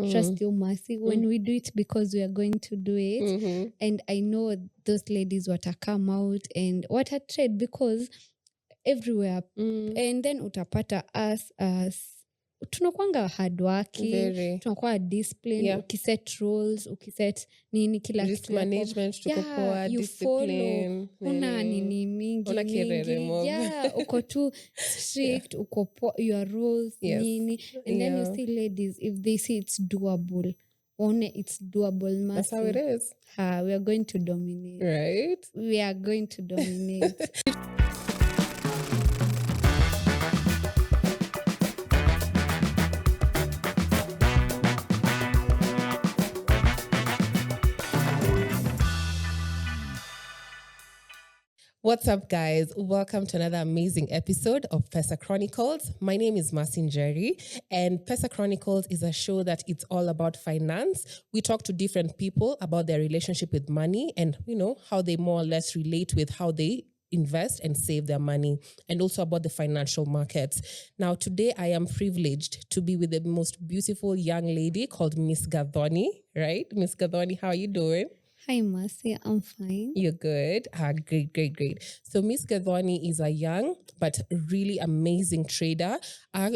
Trust you, Mercy. When we do it because we are going to do it. And I know those ladies wata come out and wata trade because everywhere. And then utapata us as tunakwanga hardworking, tunakuwa discipline, ukiset rules, ukiset nini kila risk kitu management tuko poa, you discipline, follow, una nini mingi, uko too strict, uko your rules, nini. And then you see ladies, if they see it's doable, it's doable, Mercy. That's how it is. We are going to dominate. Right? We are going to dominate. What's up, guys? Welcome to another amazing episode of Pesa Chronicles. My name is Marcin Jerry, and Pesa Chronicles is a show that it's all about finance. We talk to different people about their relationship with money and, how they more or less relate with how they invest and save their money, and also about the financial markets. Now, today I am privileged to be with the most beautiful young lady called Miss Gathoni, right? Miss Gathoni, how are you doing? Hi, Mercy. I'm fine. You're good. Great. So Miss Gathoni is a young but really amazing trader.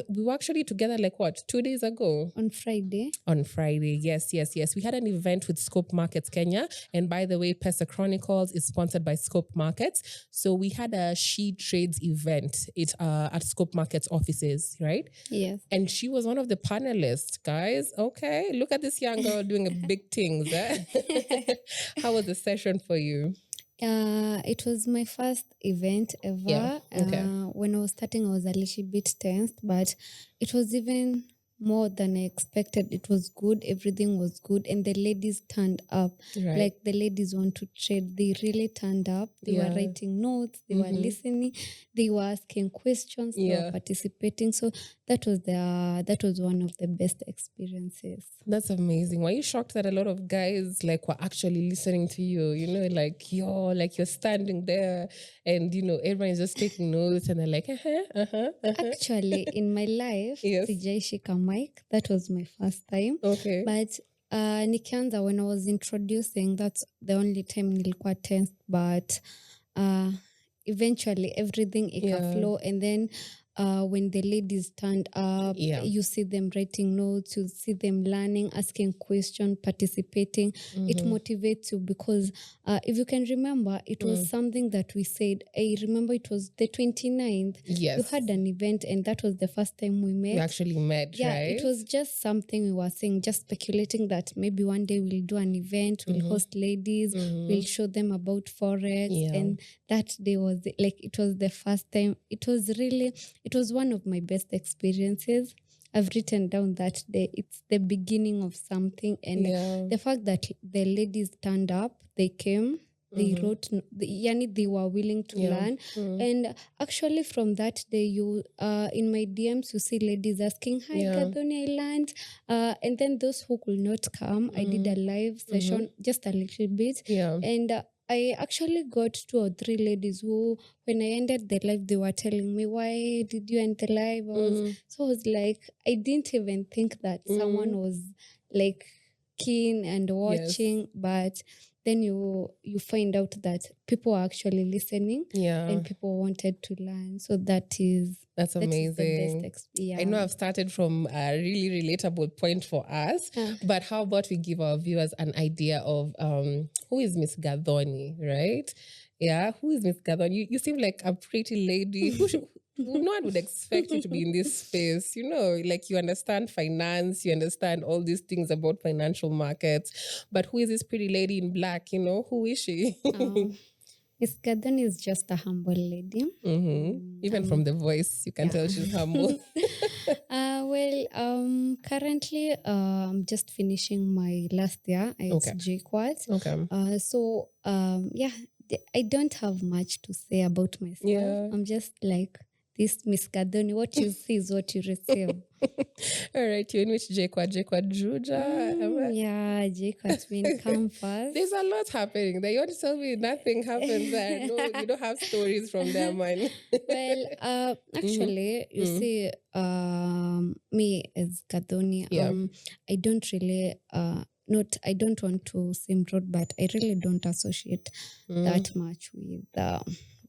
We were actually together 2 days ago? On Friday. On Friday, yes. We had an event with Scope Markets Kenya. And by the way, Pesa Chronicles is sponsored by Scope Markets. So we had a She Trades event at Scope Markets offices, right? Yes. And she was one of the panelists, guys. Okay, look at this young girl doing big things. How was the session for you? It was my first event ever. Yeah. Okay. When I was starting, I was a little bit tensed, but it was even more than I expected. It was good. Everything was good. And the ladies turned up. Right. Like the ladies want to trade. They really turned up. They were writing notes. They were listening. They were asking questions. They were participating. So that was one of the best experiences. That's amazing. Were you shocked that a lot of guys were actually listening to you? You're standing there and everyone is just taking notes and they're like, Actually, in my life, sijaishika mic. That was my first time. Okay. But nikianza, when I was introducing, that's the only time nilikuwa tense. But eventually everything flow, and then when the ladies stand up, you see them writing notes, you see them learning, asking questions, participating. It motivates you because if you can remember, it was something that we said. I remember it was the 29th. Yes. You had an event and that was the first time we met. We actually met, right? It was just something we were saying, just speculating that maybe one day we'll do an event, we'll host ladies, we'll show them about Forex. And that day was it was the first time. It was one of my best experiences. I've written down that day. It's the beginning of something. And the fact that the ladies turned up, they came, they wrote, they were willing to learn. And actually from that day, you in my DMs, you see ladies asking, hi, Gathoni, I learned. And then those who could not come, I did a live session, just a little bit. And I actually got 2 or 3 ladies who, when I ended the live, they were telling me, why did you end the live? So I was like, I didn't even think that someone was keen and watching, but then you find out that people are actually listening and people wanted to learn. So that's amazing. The best I know I've started from a really relatable point for us, but how about we give our viewers an idea of who is Miss Gathoni, right? Yeah, who is Miss Gathoni? You seem like a pretty lady. No one would expect you to be in this space, you understand finance, you understand all these things about financial markets. But who is this pretty lady in black, who is she? Miss Gathoni is just a humble lady. Even from the voice, you can tell she's humble. Currently, I'm just finishing my last year. It's JQuat. Okay. I don't have much to say about myself. I'm just this Miss Gathoni, what you see is what you receive. All right, you're in which JQuad Juja? Yeah, JQuad's been campus. There's a lot happening there. You want to tell me nothing happens there? No, you don't have stories from there, man. Well, actually, you see, me as Gathoni, I don't really, I don't want to seem rude, but I really don't associate that much with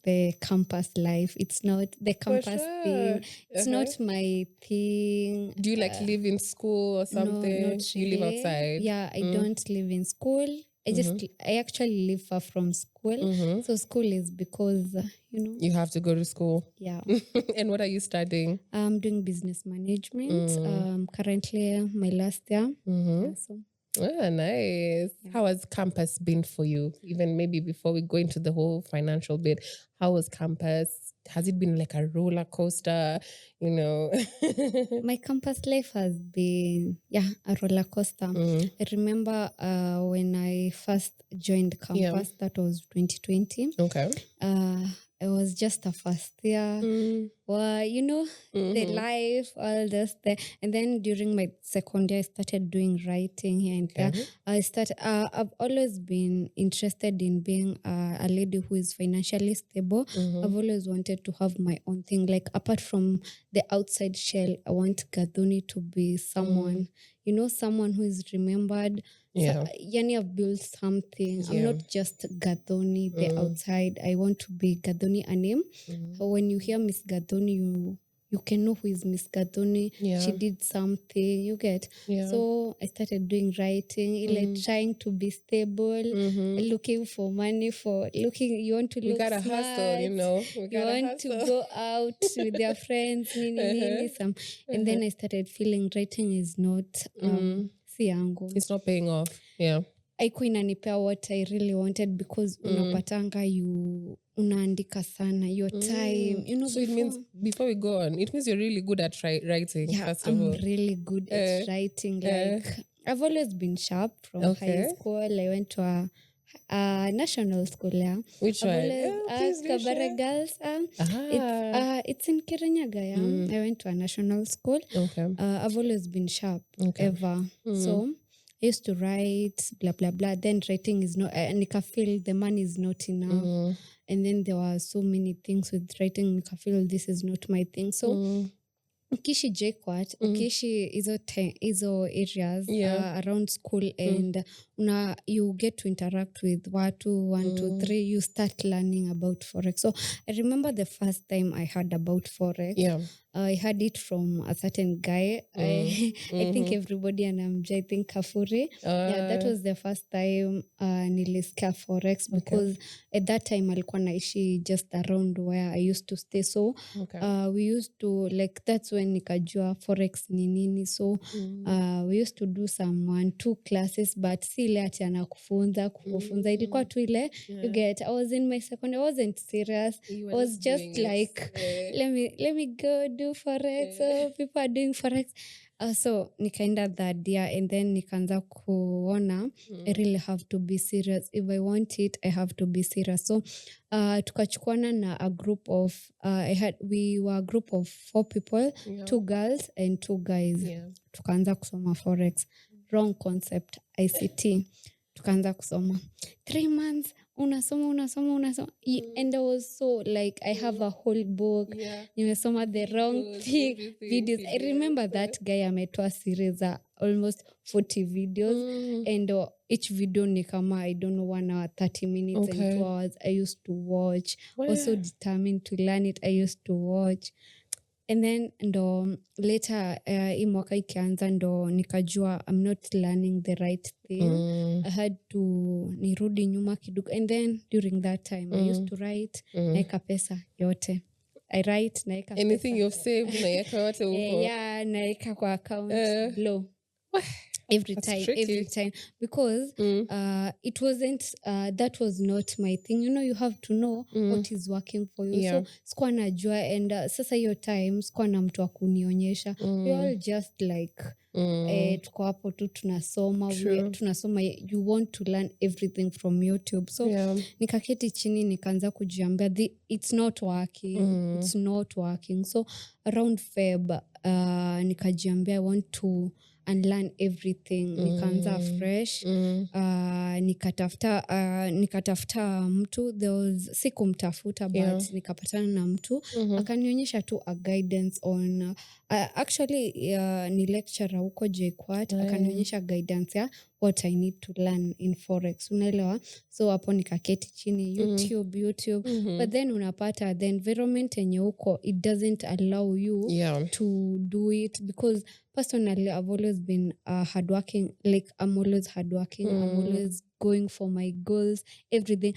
the campus life. It's not the campus thing. It's not my thing. Do you like live in school or something? No, not really. You live outside? Yeah, I don't live in school. I actually live far from school. So school is because, you have to go to school. Yeah. And what are you studying? I'm doing business management. Currently my last year. Yeah, so. Oh, nice. Yeah. How has campus been for you? Even maybe before we go into the whole financial bit, how was campus? Has it been like a roller coaster? My campus life has been, a roller coaster. I remember when I first joined campus, that was 2020. Okay. It was just a first year. Well, the life, all this. And then during my second year, I started doing writing here and there. I've always been interested in being a lady who is financially stable. I've always wanted to have my own thing. Like, apart from the outside shell, I want Gathoni to be someone, someone who is remembered. Yeah. So, I've built something. Yeah. I'm not just Gathoni, the outside. I want to be Gathoni, a name. So when you hear Miss Gathoni, you can know who is Miss Gathoni. Yeah. She did something, you get. Yeah. So I started doing writing, like trying to be stable, looking for money, you want to look smart. We gotta hustle, You want to go out with your friends, and then I started feeling writing is not... It's not paying off. Yeah. Haikuwa inanipea what I really wanted because unapatanga unaandika sana your time. So it means, before we go on, it means you're really good at writing. Yeah, I'm really good at writing. Like, I've always been sharp from high school. I went to a national school. Yeah. Which one? Kabare Girls. It's in Kirinyaga. Yeah. I went to a national school. Okay. I've always been sharp, ever. So I used to write, blah, blah, blah. Then writing is not, Nika feel the money is not enough. And then there were so many things with writing. Nika feel this is not my thing. So ukiishi JKUAT, ukiishi hizo areas around school and you get to interact with watu 1, 2, 3, you start learning about Forex. So I remember the first time I heard about Forex. Yeah. I heard it from a certain guy. I think everybody I think Kafuri. Yeah, that was the first time nilisikia Forex because at that time alikuwa naishi just around where I used to stay. So we used to, like, that's when nikajua Forex ni nini. So we used to do some 1-2 classes, but si ile ati anakufunza. Ilikuwa tu ile, you get, I was in my second, I wasn't serious. I was just like, let me go do Forex. So people are doing Forex. So nikaenda that year and then nikaanza kuona I really have to be serious. If I want it, I have to be serious. So tukachukuana na a group of we were a group of 4 people, 2 girls and 2 guys. Tukaanza kusoma Forex. Wrong concept, ICT. Tukaanza kusoma 3 months. Unasoma. And I was so like, I have a whole book. Nimesoma the wrong thing. Videos. I remember that guy ametoa series almost 40 videos. And each video ni kama, I don't know, 1 hour, 30 minutes and 2 hours. I used to watch. Also determined to learn it. I used to watch. And then ndo later hii mwaka ikianza ndo nikajua I'm not learning the right thing. I had to nirudi nyuma kidogo. And then during that time I used to write, naeka pesa yote. I write, naeka anything pesa. You've saved, naeka yote huko. Yeah, naeka kwa account low. every That's time tricky. because it wasn't that was not my thing. You have to know what is working for you. So sikuwa najua, and sasa hiyo time sikuwa na mtu wa kunionyesha. We all just like tuko hapo tu tunasoma. You want to learn everything from YouTube. So nikaketi chini nikaanza kujiambia it's not working. So around Feb nikajiambia I want to unlearn everything. Nikaanza fresh. Nikatafuta mtu, sikumtafuta but nikapatana na mtu akanionyesha tu a guidance on actually ni lecturer huko JKUAT. Akanionyesha guidance ya what I need to learn in Forex, unaelewa. So hapo nikaketi chini YouTube. But then unapata the environment yenye huko it doesn't allow you to do it, because personally I've always been hardworking. Like I'm always hardworking. I'm always going for my goals, everything,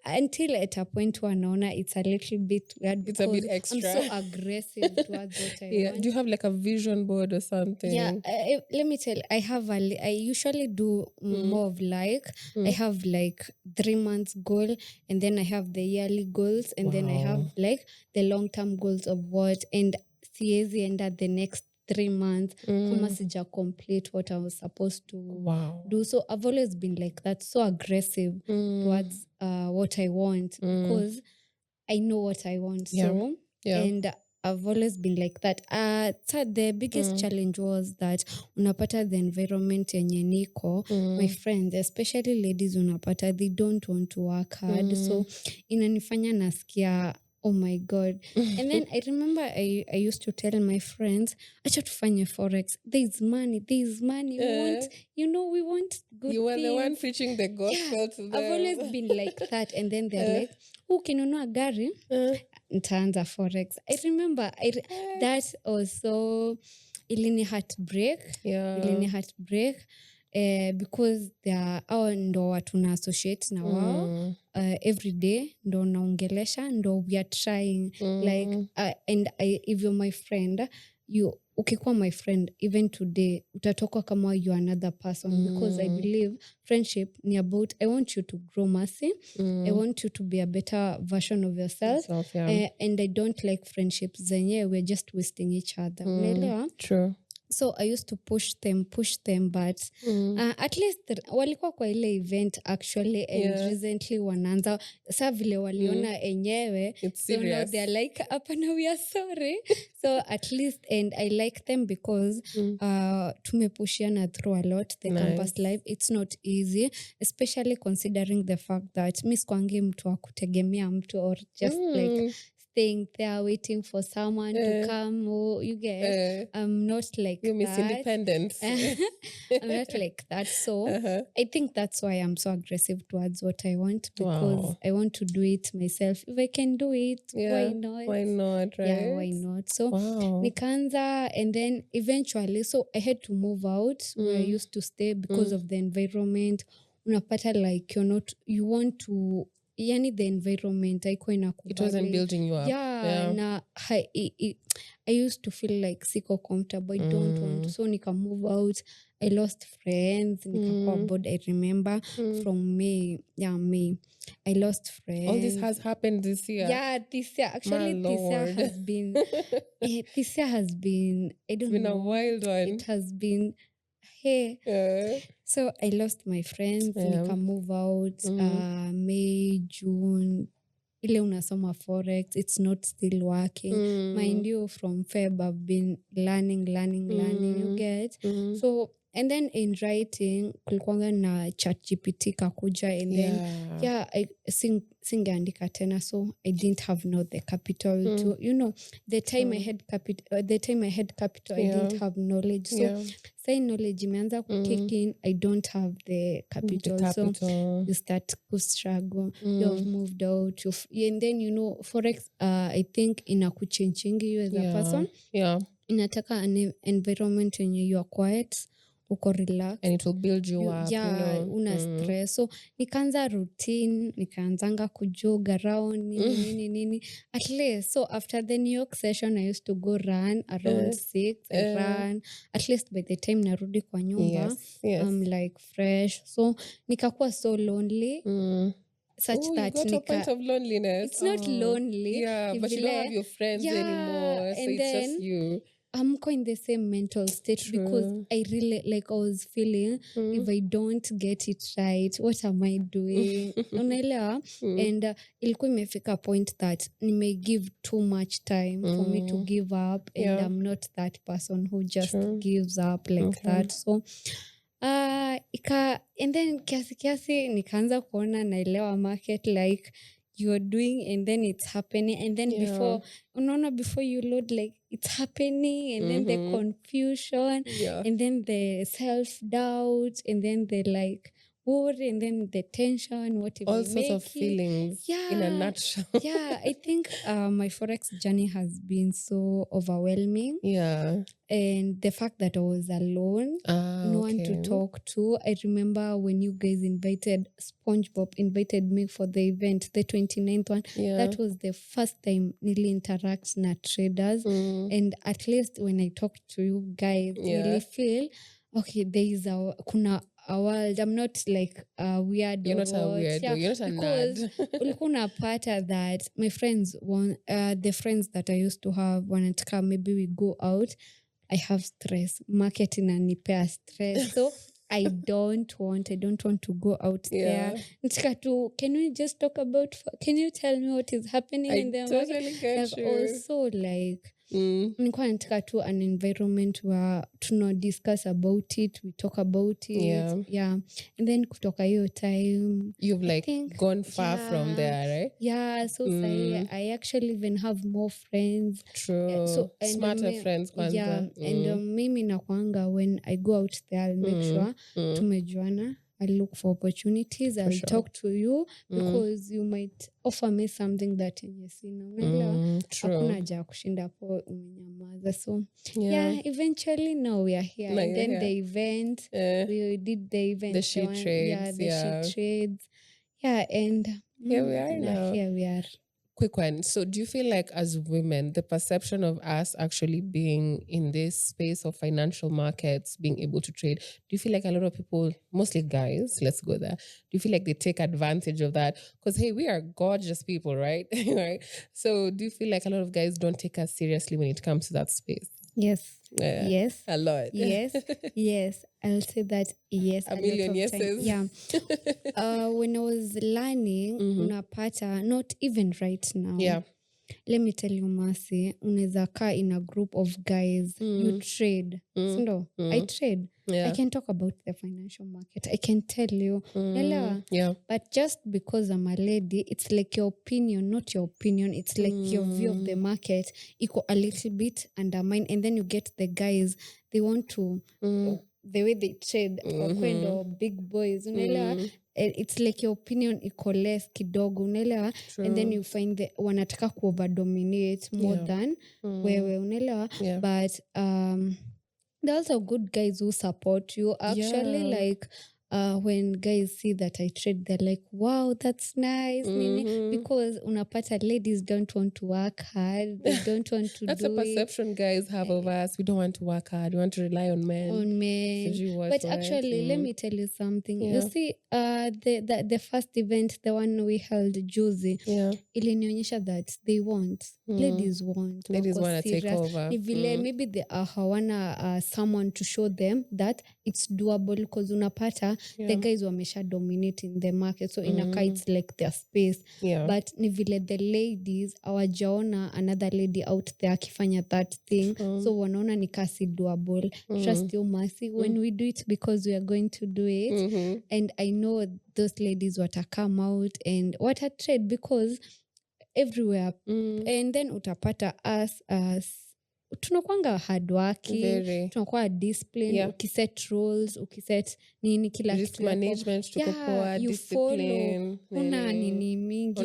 until at a point where naona it's a little bit weird because it's a bit extra. I'm so aggressive towards what I want. Do you have like a vision board or something? Let me tell you, I usually do more of like I have like 3 months goal, and then I have the yearly goals, and then I have like the long-term goals of what, and siezi enda the next 3 months kama sija complete what I was supposed to do. So I've always been like that, so aggressive towards what I want, because I know what I want. So and I've always been like that. So the biggest challenge was that unapata the environment yenye niko, my friends, especially ladies, unapata they don't want to work hard. So inanifanya nasikia, oh my God. And then I remember I used to tell my friends, acha tufanye Forex. There's money. We want good You were things. the one preaching the gospel to them. I've always been like that. And then they're like, ukinunua gari, nitaanza Forex. I remember that also ilini heartbreak. Because au ndo watu na associate na wao every day, ndo naongelesha, ndo we are trying like and if you're my friend, ukikuwa my friend even today utatoka kama you another person, because I believe friendship ni about I want you to grow, Mercy. I want you to be a better version of yourself. And I don't like friendships zenye we're just wasting each other. Unaelewa? True. So I used to push them, but at least walikuwa kwa ile event actually, and recently wanaanza sa vile waliona enyewe, so now they're like, apana, we are sorry. So at least, and I like them because tumepushiana through a lot. The campus life, it's not easy, especially considering the fact that mi sikwangi mtu wa kutegemea mtu or just like staying there waiting for someone to come. You get I'm not like you miss that. Independence. I'm not like that. So I think that's why I'm so aggressive towards what I want, because I want to do it myself. If I can do it, why not? Why not, right? Yeah, why not? So nikaanza, and then eventually, so I had to move out where I used to stay because of the environment. Unapata like you want to, yani the environment haikuwa inakubali. It wasn't building you up. Na I used to feel like siko comfortable. I don't want to. So nika move out. I lost friends. Nikakuwa bored. I remember from May. I lost friends. All this has happened this year. Yeah, this year. Actually, this year has been I don't know. It's been a wild one. It has been So I lost my friends. Nika move out May, June. Ile unasoma Forex, it's not still working. Mind you, from Feb I've been learning, you get. So, and then in writing kulikuwanga na ChatGPT kakuja, and then I singeandika tena, so I didn't have the capital to the time I had capital I didn't have knowledge. So say knowledge imeanza kick in, I don't have the capital. So you start to struggle. You have moved out, and then Forex I think inakuchangingi you as a person. Inataka an environment when you are quiet, uko relax. And it will build you up, yeah, una stress. So nikaanza routine, nikaanzanga kujog around nini. At least, so after the New York session, I used to go run around 6. I ran. At least by the time narudi kwa nyumba, I'm like fresh. So nikakuwa so lonely. Such that you got a point of loneliness. It's not lonely. Yeah, but you don't have your friends anymore. And so it's just you. I'm in the same mental state. True. Because I really I was feeling if I don't get it right, what am I doing? Unaelewa? And ilikuwa imefika point that I may give too much time for me to give up, and I'm not that person who just gives up like that. So and then kiasi nikaanza kuona naelewa market, like you're doing and then it's happening, and then before you load, like it's happening, and then the confusion, and then the self-doubt, and then the like worry, and then the tension, what if all sorts of feelings in a nutshell. I think my Forex journey has been so overwhelming. And the fact that I was alone, no one to talk to. I remember when you guys SpongeBob invited me for the event, the 29th one. That was the first time nili interact na traders. And at least when I talk to you guys, really feel, okay, there is a world. I'm not like a weird. You're not a weird. You're not a nerd. Ulikuwa unapata that my friends, the friends that I used to have, wanataka maybe we go out. I have stress. Marketing inanipea stress. So I don't want to go out there. Can we just talk about, can you tell me what is happening in the market? I totally get you. Also like, nilikuwa nataka tu an environment where tuna discuss about it, we talk about it. And then kutoka hiyo time you've gone far from there, right? So I actually even have more friends. True. So smarter friends kwanza. And mimi nakwanga, when I go out there, I'll make sure tumejuana. I'll look for opportunities. I'll talk to you because you might offer me something that yenye sina. Unaelewa? Hakuna haja ya kushinda hapo umenyamaza. So eventually now we are here. And then the event, we did the event. The she trades. The she trades. And here we are now. Here we are. Quick one. So do you feel like as women, the perception of us actually being in this space of financial markets, being able to trade, do you feel like a lot of people, mostly guys, let's go there, do you feel like they take advantage of that? Because, hey, we are gorgeous people, right? Right? So do you feel like a lot of guys don't take us seriously when it comes to that space? Yes. Yes. A lot. Yes. Yes. I'll say that. Yes. A million yeses. Yeah. When I was learning, unapata, not even right now. Yeah. Let me tell you, Mercy, unaweza kaa in a group of guys, you trade. So, I trade. I can talk about the financial market. I can tell you. But just because I'm a lady, it's like your opinion, not your opinion. It's like your view of the market equal a little bit undermined. And then you get the guys, they want to, the way they trade, wakwendo, big boys, unaelewa? It's like your opinion iko less kidogo, unaelewa? And then you find that wanataka ku-overdominate more than wewe, unaelewa? But there are also good guys who support you. Actually, like when guys see that I trade, they're like, wow, that's nice. Because unapata ladies don't want to work hard. They don't want to That's do a perception guys have of us. We don't want to work hard. We want to rely on men. But actually, let me tell you something. You see, the first event, the one we held juzi, ilinionyesha that they want. Ladies want. Ladies want to take over. Maybe they hawana someone to show them that it's doable, because unapata the guys wamesha dominate in the market, so inaka it's like their space. But ni vile the ladies hawajaona another lady out there akifanya that thing, so wanaona ni kasi doable. Trust you, Mercy, when we do it because we are going to do it. And I know those ladies wata come out and wata trade because everywhere. And then utapata us tunakuanga hardworking, tunakuwa discipline, ukiset rules, ukiset nini kila risk kitu management, tuko poa, discipline, una nini mingi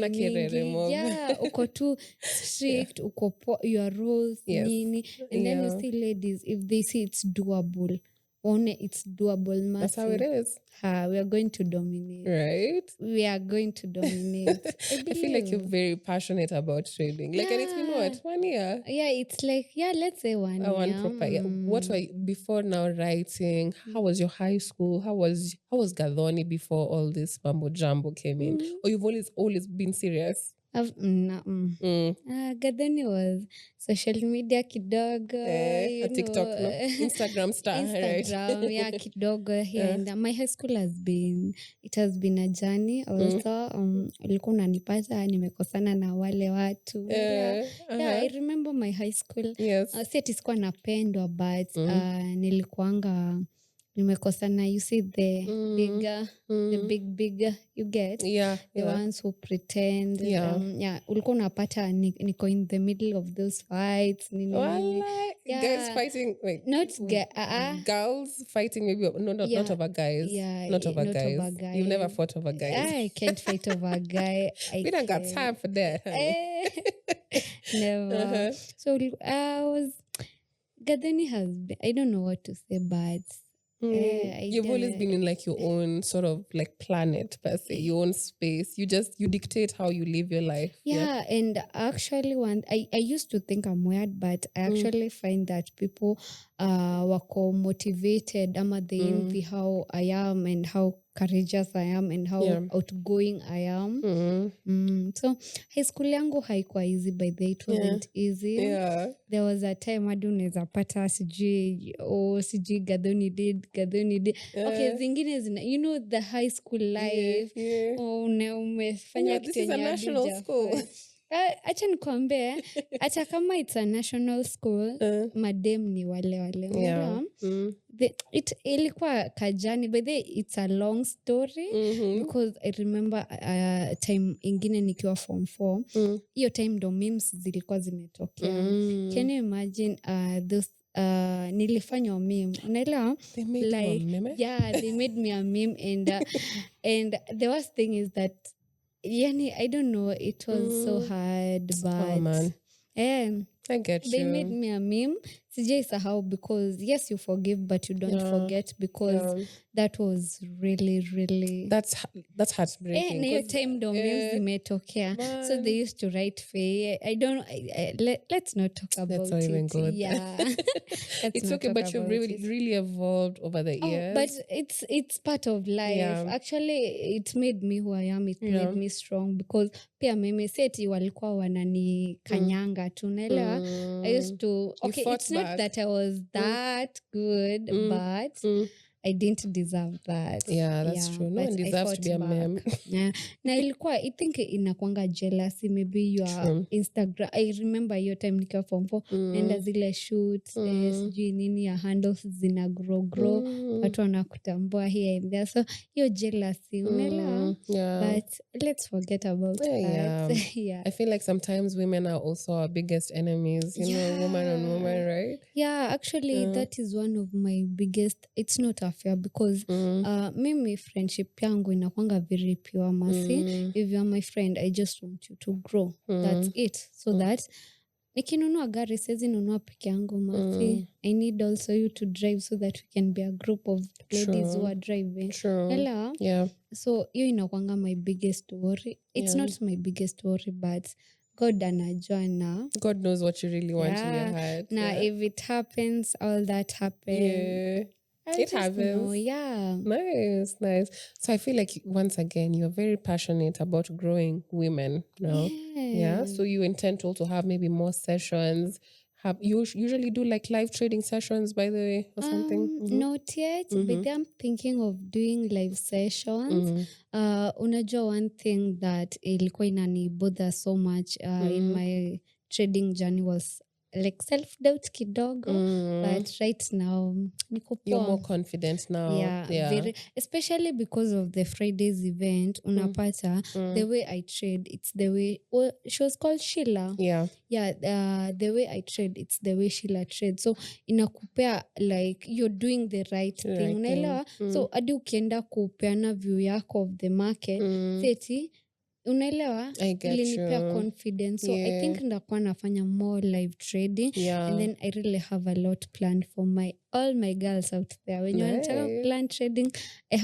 uko too strict, uko your rules nini. And then you see ladies, if they see it's doable, one, it's doable, Mercy. That's how it is. We are going to dominate. Right? We are going to dominate. I feel like you're very passionate about trading. Like, and it's been what, 1 year? Yeah, it's like, let's say 1 year. One proper year. What were you, before now writing? How was your high school? How was Gathoni before all this mambo jumbo came in? Or you've always been serious? Gathoni was social media kidogo, TikTok, no? Instagram star, Instagram, right? yeah, kidogo here and there. My high school has been a journey also. Ulikuwa unanipata nimekosana na wale watu. I remember my high school. Yes. Si ati sikuwa napendwa but nilikuanga nimekosana, you see the bigger, the big you get, the ones who pretend. Ulikuwa unapata niko in the middle of those fights. Guys fighting, girls fighting, maybe not over guys. Not over guys. You've never fought over guys. I can't fight over a guy. We don't got time for that, honey. Never. So Gathoni has been, I don't know what to say, but you've always been in like your own sort of like planet per se, your own space. You dictate how you live your life. And actually I used to think I'm weird, but I actually find that people wako motivated ama they envy how I am and how courageous I am and how outgoing I am. So high school yangu haikuwa easy, by the way. It wasn't easy. There was a time hadi unaweza pata sijui Gathoni did. Okay, zingine zina, you know the high school life. Umefanya this is a national school. Acha nikwambie, hata kama it's a national school, madem ni wale. Ilikuwa kajani, but it's a long story because I remember time ingine nikiwa form 4, hiyo time ndo memes zilikuwa zimetokea. Can you imagine those nilifanywa meme, unaelewa? They made you a meme? They made me a meme and the worst thing is that I don't know, it was so hard, but man. I get they made me a meme. Sijaisahau because yes, you forgive, but you don't forget because that was really that's heartbreaking. Na hiyo time ndo memes zimetokea. So they used to write fair. Let's not talk about it. That's not even good. It's okay, but you've really evolved over the years. But it's part of life. Actually, it made me who I am. It made me strong because pia meme seti walikuwa wanani kanyanga tu, naelewa. I used to it's not that I was that good, but I didn't deserve that. That's true. No one deserves to be a meme. Na ilikuwa, I think inakwanga jealousy, maybe your Instagram. I remember your time nikiwa form 4 nenda zile shoots, sijui nini ya handles zina grow, watu wanakutambua here and there. So your jealousy, unaelewa? But let's forget about that. I feel like sometimes women are also our biggest enemies, you know, woman on woman, right? Actually that is one of my biggest, it's not a fair because mimi friendship yangu inakwanga very pure, Mercy. If you are my friend, I just want you to grow. That's it. So that nikinunua gari siwezi nunua peke yangu, Mercy. I need also you to drive so that we can be a group of ladies who are driving. Hello? So hiyo inakwanga my biggest worry. It's not my biggest worry, but God anajua na. God knows what you really want in your heart. Now if it happens, all that happens. It happens. Nice. So I feel like once again you're very passionate about growing women now. So you intend to also have maybe more sessions. You usually do like live trading sessions, by the way, or something? Not yet, but I'm thinking of doing live sessions. Unajua, one thing that ilikuwa inani bother so much in my trading journey was like self-doubt kidogo, but right now niko poa. You're more confident now. Very, especially because of the Fridays event. Unapata the way I trade, it's the way she was called Sheila. The way I trade, it's the way Sheila trade. So inakupea like you're doing the right thing, unaelewa? So hadi ukienda kupeana view yako of the market, seti unaelewa, I get ilinipea you. confidence. So I think ndakuwa nafanya more live trading. And then I really have a lot planned for all my girls out there. When you wanataka plan trading, I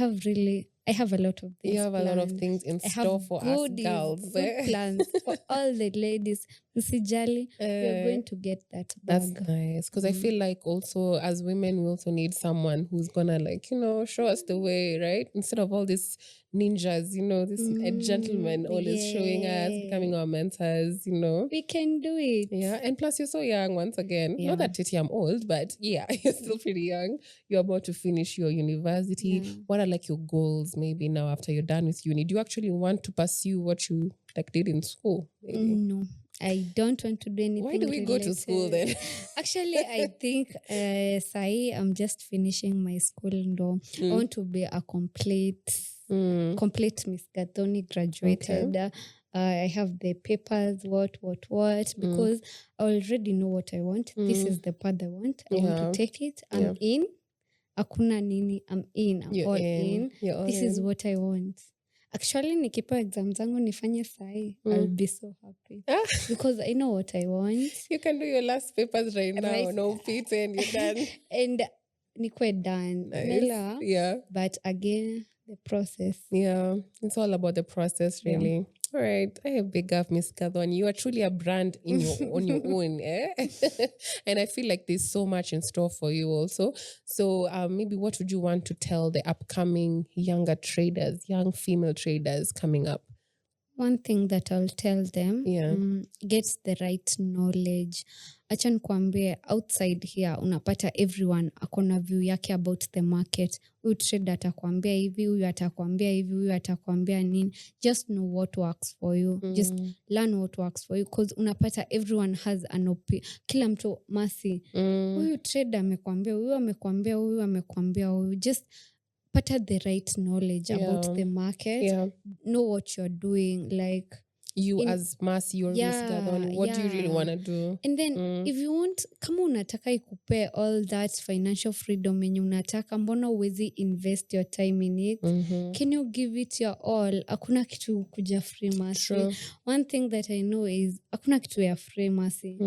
have a lot of things. You have planned. a lot of things in store for us girls. Good plans for all the ladies. Usijali, you're going to get that bag. That's nice. Because I feel like also as women, we also need someone who's gonna like, show us the way, right? Instead of all these ninjas, this gentleman always showing us, becoming our mentors, We can do it. Yeah. And plus you're so young once again. Not that Titi, I'm old, but yeah, you're still pretty young. You're about to finish your university. What are like your goals maybe now after you're done with uni? Do you actually want to pursue what you like did in school? Maybe? No. I don't want to do anything. Why do we go to school then? Actually, I think Sai, I'm just finishing my school. I want to be a complete Miss Gathoni, graduated. Okay. I have the papers, what, because I already know what I want. This is the path I want. I want to take it. I'm in. Akuna nini, I'm in. I'm all in. This is what I want. Actually, nikipewa exam zangu nifanye sahi, I'll be so happy. Because I know what I want. You can do your last papers right now. No pizza and you're done. And nikwe done. Nice. Yeah. But again, the process. Yeah. It's all about the process, really. Yeah. All right. Hey, big up, Miss Gathoni. You are truly a brand on your own. And I feel like there's so much in store for you also. So maybe what would you want to tell the upcoming younger traders, young female traders coming up? One thing that I'll tell them, get the right knowledge. Acha nikwambie, outside here, unapata everyone akona view yake about the market. Huyu trader atakwambia hivi, huyu atakwambia hivi, huyu atakwambia nini. Just know what works for you. Just learn what works for you. Because unapata everyone has an opinion. Kila mtu masi. Huyu trader amekwambia, huyu amekwambia, huyu amekwambia, huyu. Just pata the right knowledge about the market. Know what you're doing. Like you as Mercy or Miss Gathoni, what do you really want to do? And then if you want, kama unataka ikupe all that financial freedom yenye unataka, mbona uwezi invest your time in it? Can you give it your all? Hakuna kitu kuja free, Mercy. One thing that I know is hakuna kitu ya free, Mercy.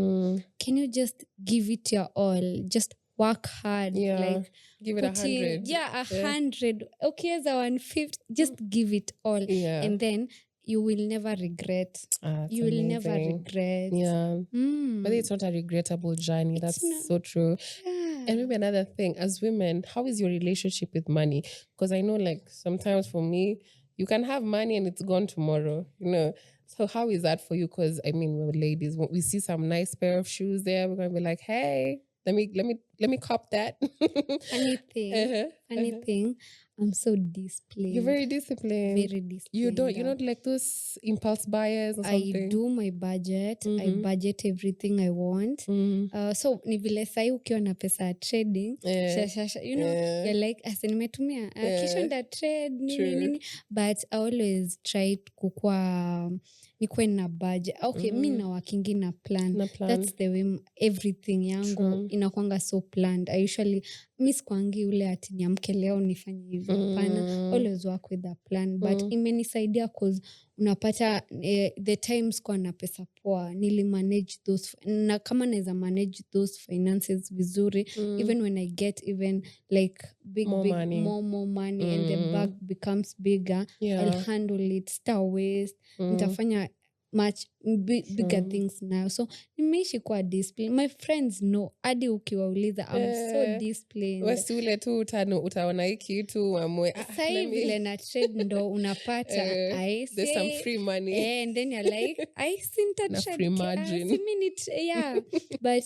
Can you just give it your all? Just work hard. Like give it 100. 100. Okay, as a 150, just give it all. And then you will never regret. You will never regret. But it's not a regrettable journey. That's so true. And maybe another thing, as women, how is your relationship with money? Because I know like sometimes for me, you can have money and it's gone tomorrow, So how is that for you? Because I mean, we're ladies, when we see some nice pair of shoes there, we're going to be like, hey, let me cop that. Funny thing. I'm so disciplined. You're very disciplined. Very disciplined. You're not like those impulse buyers or something. I do my budget. I budget everything I want. So ni vile sai ukiwa na pesa ya trading, you're like, asa nimetumia kesho nda trade nini. But I always try kukua nikuwe na budget. Okay, mi na wakingi na plan. That's the way everything yangu inakuanga so planned. I usually miss kwangi ule ati niamke leo nifanye hivi. Hapana, always work with a plan. But imenisaidia cause unapata the times kwa na pesa poa, nilimanage those, na kama naweza manage those finances vizuri, even when I get even like more money and the bag becomes bigger, I'll handle it, star waste, nitafanya much bigger things now. So nimeishi kwa discipline. My friends know, hadi ukiwauliza, I'm so disciplined. Wasiule tu utaona hiki tu amwe. Sasa vile na trade ndo unapata there's some free money. And then you're like, I sinta na trade. Free margin. But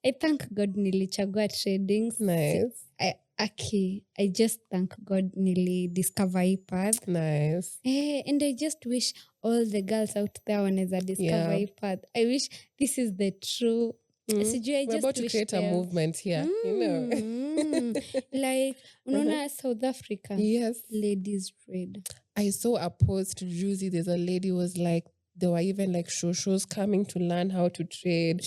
I thank God nilichagua trading. Nice. I just thank God nili-discover hii path. Nice. And I just wish all the girls out there wanaweza discover hii path. I wish this is the true. We're about to create a movement here, Like, unaona South Africa. Yes. Ladies trade. I saw a post, Juicy, there's a lady who was like, there were even like shows coming to learn how to trade.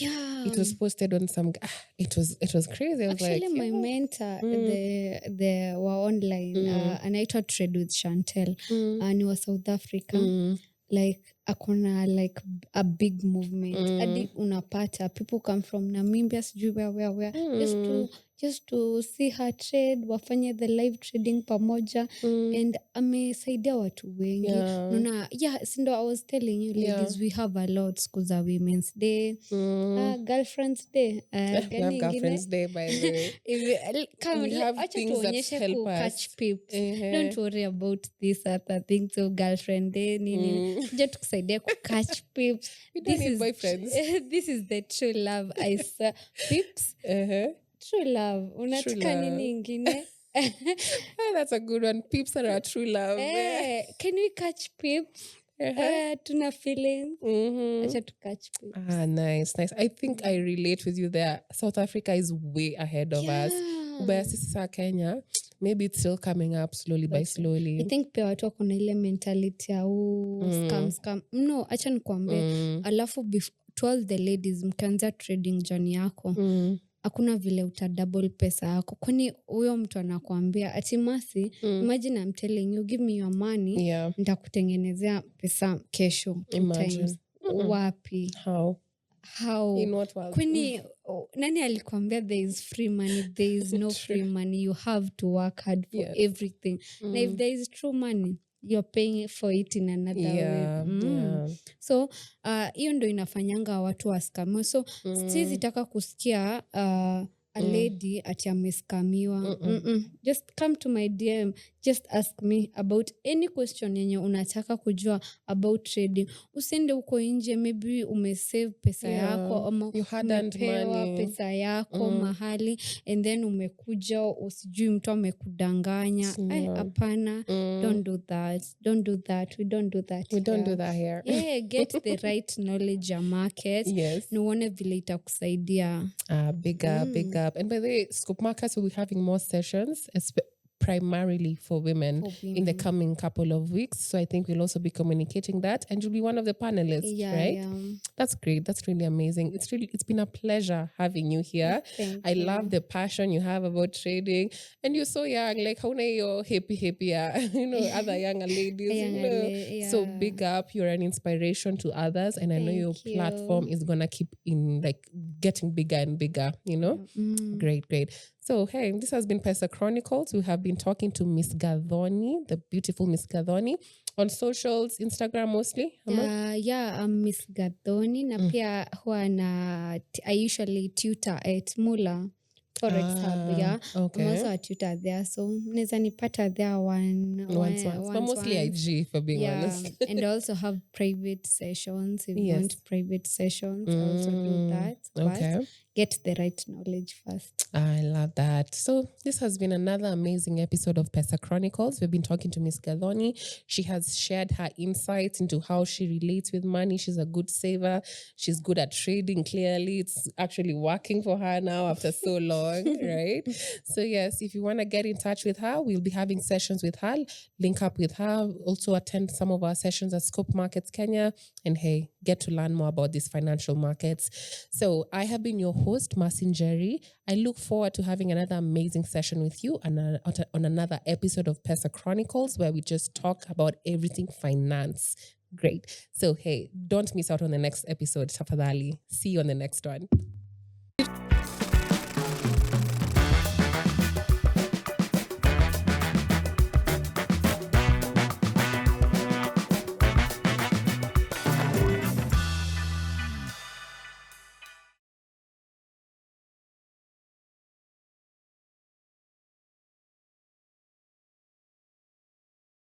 It was posted on some. It was crazy. I was actually like, my mentor, they were online. Anaitwa Trade with Chantel, and he was South Africa. like akona like a big movement. Hadi unapata people come from Namibia, sijui where just to see her trade, wafanye the live trading pamoja, and amesaidia watu wengi. Nona, sindo I was telling you ladies, we have a lot siku za Women's Day, Girlfriend's Day, We have Girlfriend's Day, by the way. We have things that help us. Catch pips. Don't worry about this other thing. So Girlfriend Day, just tukusaidia ku catch pips. We don't need boyfriends. This is the true love. I saw pips. True love. Unataka nini ingine? That's a good one. Pips are our true love. Can we catch pips? Tuna feelings. Acha to catch pips. Nice. I think I relate with you there. South Africa is way ahead of us. But sisi Kenya, maybe it's still coming up slowly by slowly. I think pia watu wako na ile mentality ya scam. No, acha nikwambie. Alafu to all the ladies, mkianza trading journey yako, hakuna vile double pesa yako. Kwani huyo mtu anakuambia ati Masi, imagine I'm telling you, give me your money, nitakutengenezea pesa kesho. Times. Wapi? How? In what world? Kwani nani alikwambia there is free money? There is no free money. You have to work hard for everything. Now if there is true money, you're paying for it in another way. So hiyo ndo inafanyanga watu waskamiwa. So siwezi taka kusikia a lady ati ameskamiwa. Just come to my DM, just ask me about any question yenye unataka kujua about trading. Usiende uko nje, maybe umesave pesa yako ama umepewa pesa yako mahali, and then umekuja usijui mtu amekudanganya. Hapana, don't do that. We don't do that. We don't do that here. Get the right knowledge ya market. Nuone vile itakusaidia. Big up. And by the way, Scope Markets will be having more sessions, primarily for women in the coming couple of weeks. So I think we'll also be communicating that, and you'll be one of the panelists, right? That's great. That's really amazing. It's been a pleasure having you here. I love the passion you have about trading, and you're so young. Like how you're happy, other younger ladies. So big up. You're an inspiration to others, and I know your platform is gonna keep getting bigger and bigger. Great. So, hey, this has been Pesa Chronicles. We have been talking to Miss Gathoni, the beautiful Miss Gathoni, on socials, Instagram mostly. I'm Miss Gathoni. Na pia I usually tutor at Mula Forex Hub. Okay. I'm also a tutor there, so neza nipata there once. But mostly IG, for being honest. And I also have private sessions. If you want private sessions, I also do that. But get the right knowledge first. I love that. So this has been another amazing episode of Pesa Chronicles. We've been talking to Miss Gathoni. She has shared her insights into how she relates with money. She's a good saver. She's good at trading, clearly. It's actually working for her now after so long, right? So yes, if you want to get in touch with her, we'll be having sessions with her. Link up with her. Also attend some of our sessions at Scope Markets Kenya. And hey, get to learn more about these financial markets. So I have been your host, Marcin Jerry. I look forward to having another amazing session with you on another episode of Pesa Chronicles, where we just talk about everything finance. Great. So, hey, don't miss out on the next episode. Tafadhali. See you on the next one.